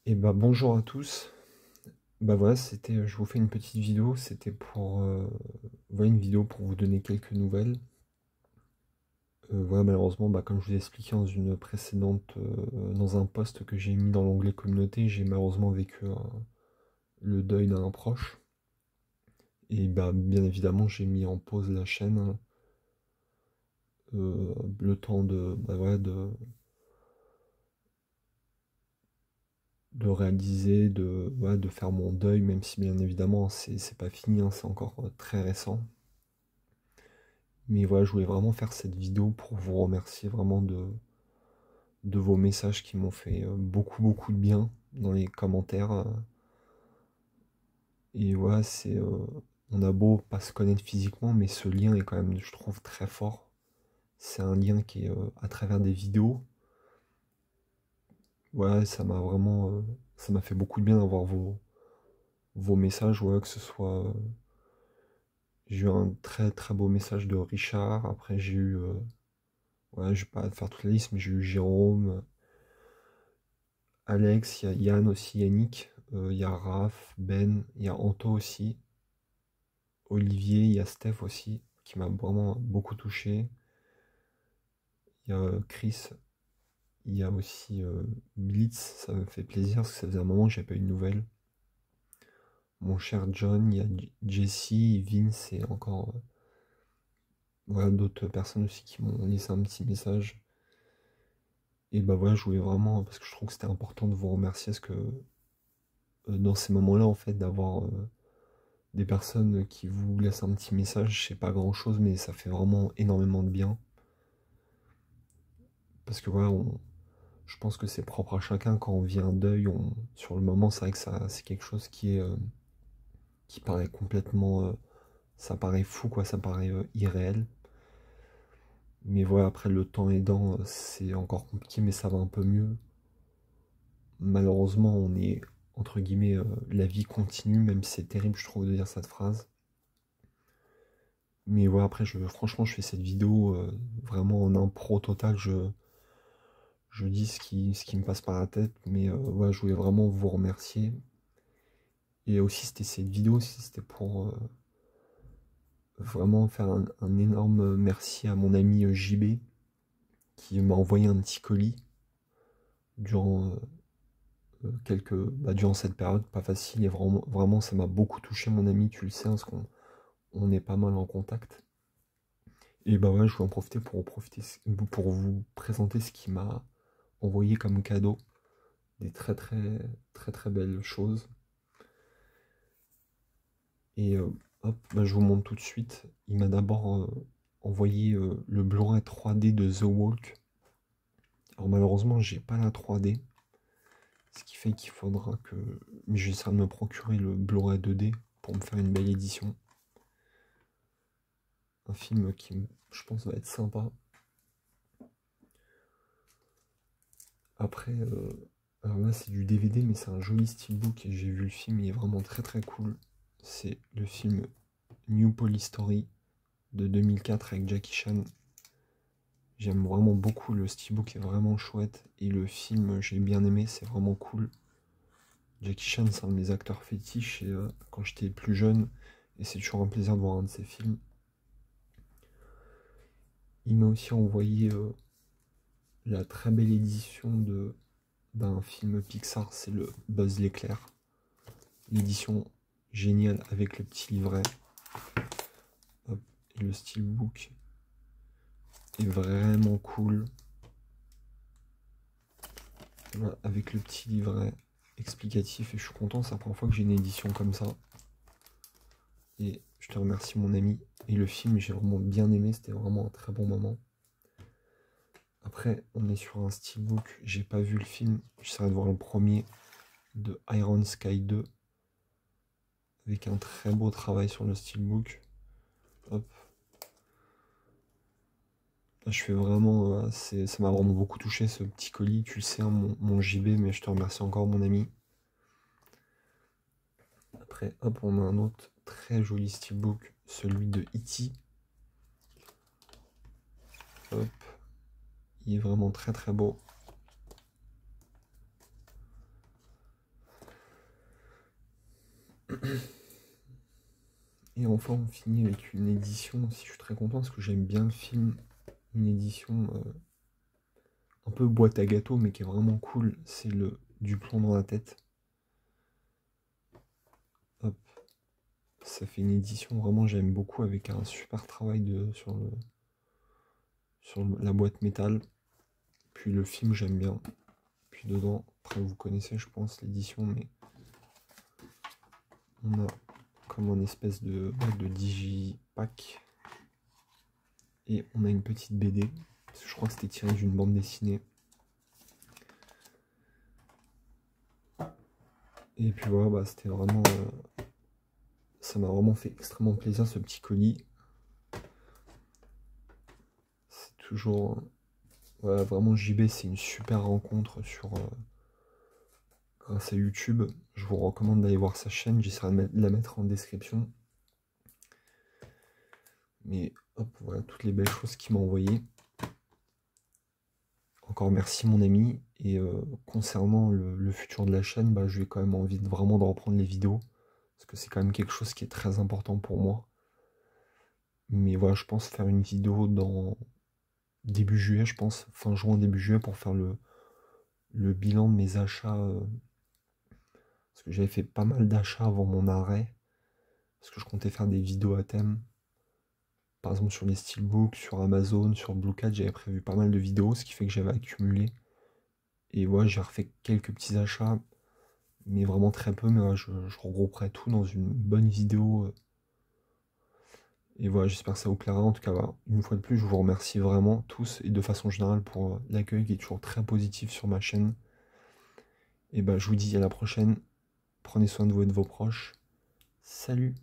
Et bah bonjour à tous. Bah voilà, je vous fais une petite vidéo, c'était pour voilà, une vidéo pour vous donner quelques nouvelles. Voilà, malheureusement, bah, comme je vous ai expliqué dans une précédente, dans un post que j'ai mis dans l'onglet communauté, j'ai malheureusement vécu le deuil d'un proche. Et bah bien évidemment, j'ai mis en pause la chaîne, le temps de réaliser, voilà, de faire mon deuil, même si bien évidemment c'est pas fini, hein, c'est encore très récent. Mais voilà, je voulais vraiment faire cette vidéo pour vous remercier vraiment de vos messages qui m'ont fait beaucoup de bien dans les commentaires. Et voilà, on a beau pas se connaître physiquement, mais ce lien est quand même, je trouve, très fort. C'est un lien qui est à travers des vidéos. Voilà, ça m'a fait beaucoup de bien d'avoir vos messages. Voilà, que ce soit, j'ai eu un très beau message de Richard. Après, j'ai eu, ouais, je vais pas faire toute la liste, mais j'ai eu Jérôme, Alex, il y a Yann aussi, Yannick, il y a Raph, Ben, il y a Anto aussi, Olivier, il y a Steph aussi, qui m'a vraiment beaucoup touché. Il y a Chris, il y a aussi Blitz, ça me fait plaisir parce que ça faisait un moment que j'avais pas eu de nouvelles. Mon cher John, il y a Jesse, Vince et encore voilà, d'autres personnes aussi qui m'ont laissé un petit message. Et bah voilà, je voulais vraiment, parce que je trouve que c'était important de vous remercier, parce que dans ces moments-là, en fait, d'avoir des personnes qui vous laissent un petit message, c'est pas grand chose, mais ça fait vraiment énormément de bien. Parce que voilà, je pense que c'est propre à chacun quand on vit un deuil, sur le moment, c'est vrai que c'est quelque chose qui paraît complètement, ça paraît fou, quoi, ça paraît irréel. Mais voilà, après le temps aidant, c'est encore compliqué, mais ça va un peu mieux. Malheureusement, on est, entre guillemets, la vie continue, même si c'est terrible, je trouve, de dire cette phrase. Mais voilà, après, franchement, je fais cette vidéo vraiment en impro total. Je dis ce qui me passe par la tête. Mais ouais, je voulais vraiment vous remercier. Et aussi, cette vidéo, c'était pour vraiment faire un énorme merci à mon ami JB qui m'a envoyé un petit colis durant durant cette période pas facile. Et vraiment, ça m'a beaucoup touché, mon ami. Tu le sais, hein, parce qu'on est pas mal en contact. Et bah ouais, je voulais en profiter pour vous présenter ce qu'il m'a envoyé comme cadeau. Des très belles choses. Et hop, bah, je vous montre tout de suite. Il m'a d'abord envoyé le Blu-ray 3D de The Walk. Alors malheureusement, j'ai pas la 3D. Ce qui fait qu'il faudra que. Mais j'essaierai de me procurer le Blu-ray 2D pour me faire une belle édition. Un film qui, je pense, va être sympa. Après, alors là c'est du DVD, mais c'est un joli steelbook et j'ai vu le film, il est vraiment très cool. C'est le film New Police Story de 2004 avec Jackie Chan. J'aime vraiment beaucoup, le steelbook est vraiment chouette et le film j'ai bien aimé, c'est vraiment cool. Jackie Chan c'est un de mes acteurs fétiches et quand j'étais plus jeune et c'est toujours un plaisir de voir un de ses films. Il m'a aussi envoyé la très belle édition d'un film Pixar, c'est le Buzz l'éclair. L'édition géniale avec le petit livret. Hop, et le steelbook est vraiment cool. Voilà, avec le petit livret explicatif et je suis content, c'est la première fois que j'ai une édition comme ça. Et je te remercie mon ami. Et le film j'ai vraiment bien aimé, c'était vraiment un très bon moment. Après on est sur un steelbook, j'ai pas vu le film, j'essaierai de voir le premier de Iron Sky 2 avec un très beau travail sur le steelbook. Hop. Là, je fais vraiment, ça m'a vraiment beaucoup touché ce petit colis, tu le sais, hein, mon JB, mais je te remercie encore mon ami. Après, hop, on a un autre très joli steelbook, celui de E.T. Hop, il est vraiment très beau. Et enfin, on finit avec une édition aussi. Je suis très content parce que j'aime bien le film. Une édition un peu boîte à gâteau, mais qui est vraiment cool. C'est le Du plomb dans la tête. Hop. Ça fait une édition vraiment j'aime beaucoup avec un super travail sur la boîte métal. Puis le film j'aime bien. Puis dedans, après vous connaissez je pense l'édition, mais on a comme un espèce de digipack. Et on a une petite BD. Parce que je crois que c'était tiré d'une bande dessinée. Et puis voilà, bah, c'était vraiment... ça m'a vraiment fait extrêmement plaisir ce petit colis. C'est toujours... ouais, vraiment JB, c'est une super rencontre grâce à YouTube. Je vous recommande d'aller voir sa chaîne, j'essaierai de la mettre en description. Mais hop, voilà toutes les belles choses qu'il m'a envoyées. Encore merci mon ami. Et concernant le futur de la chaîne, bah, j'ai quand même envie vraiment de reprendre les vidéos. Parce que c'est quand même quelque chose qui est très important pour moi. Mais voilà, je pense faire une vidéo dans début juillet, je pense, fin juin, début juillet, pour faire le bilan de mes achats. Parce que j'avais fait pas mal d'achats avant mon arrêt. Parce que je comptais faire des vidéos à thème. Par exemple sur les steelbooks, sur Amazon, sur Blue4, j'avais prévu pas mal de vidéos, ce qui fait que j'avais accumulé. Et voilà, j'ai refait quelques petits achats, mais vraiment très peu, mais ouais, je regrouperai tout dans une bonne vidéo. Et voilà, j'espère que ça vous plaira. En tout cas, voilà, une fois de plus, je vous remercie vraiment tous et de façon générale pour l'accueil qui est toujours très positif sur ma chaîne. Et bah, je vous dis à la prochaine. Prenez soin de vous et de vos proches. Salut!